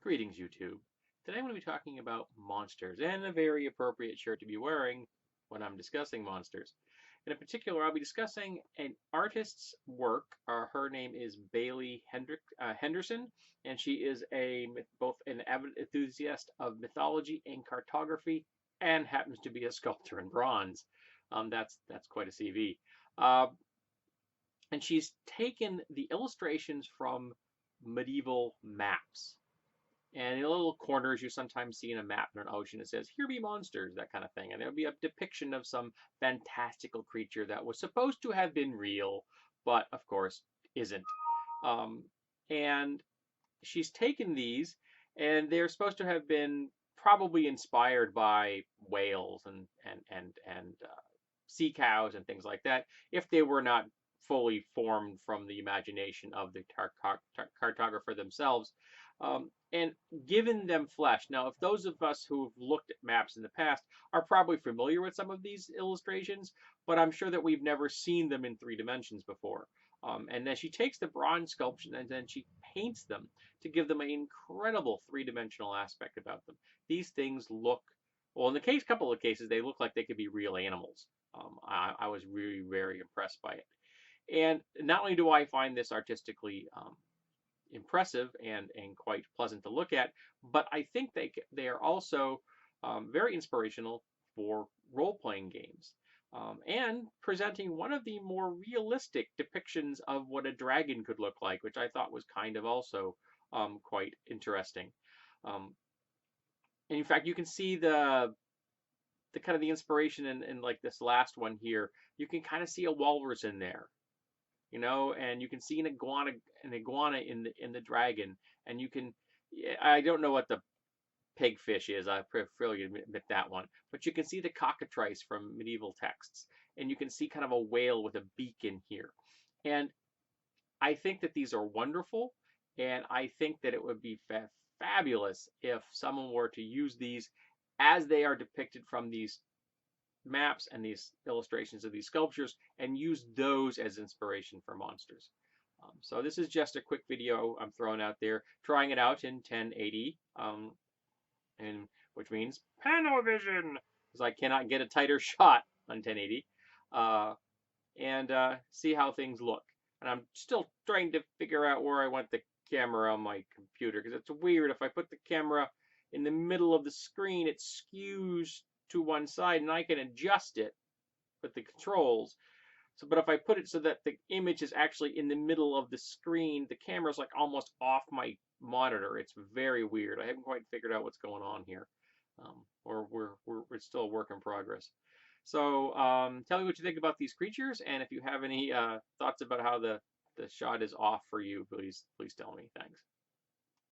Greetings, YouTube. Today I'm going to be talking about monsters and a very appropriate shirt to be wearing when I'm discussing monsters. In particular, I'll be discussing an artist's work. Her name is Bailey Henderson, and she is both an avid enthusiast of mythology and cartography, and happens to be a sculptor in bronze. That's quite a CV. Uh, and she's taken the illustrations from medieval maps. And in the little corners you sometimes see in a map in an ocean, it says, "Here be monsters," that kind of thing. And there'll be a depiction of some fantastical creature that was supposed to have been real, but of course isn't. Um, and she's taken these, and they're supposed to have been probably inspired by whales and sea cows and things like that, if they were not fully formed from the imagination of the cartographer themselves, and given them flesh. Now, if those of us who've looked at maps in the past are probably familiar with some of these illustrations, but I'm sure that we've never seen them in 3 dimensions before. And then she takes the bronze sculpture and then she paints them to give them an incredible 3 dimensional aspect about them. These things look, well, in the couple of cases, they look like they could be real animals. I was really very impressed by it. And not only do I find this artistically impressive and quite pleasant to look at, but I think they are also very inspirational for role-playing games. And presenting one of the more realistic depictions of what a dragon could look like, which I thought was kind of also quite interesting. Um, and in fact, you can see the kind of the inspiration in like this last one here. You can kind of see a walrus in there, and you can see an iguana in the dragon, and you can, I don't know what the pigfish is. I prefer you admit that one, but you can see the cockatrice from medieval texts, and you can see kind of a whale with a beak in here, and I think that these are wonderful, and I think that it would be fabulous if someone were to use these as they are depicted from these maps and these illustrations of these sculptures and use those as inspiration for monsters. So this is just a quick video I'm throwing out there, trying it out in 1080, and which means Panovision, because I cannot get a tighter shot on 1080, and see how things look. And I'm still trying to figure out where I want the camera on my computer, because it's weird. If I put the camera in the middle of the screen, it skews to one side, and I can adjust it with the controls. So, but if I put it so that the image is actually in the middle of the screen, the camera's like almost off my monitor. It's very weird. I haven't quite figured out what's going on here, or we're still a work in progress. So, tell me what you think about these creatures, and if you have any thoughts about how the shot is off for you, please tell me. Thanks.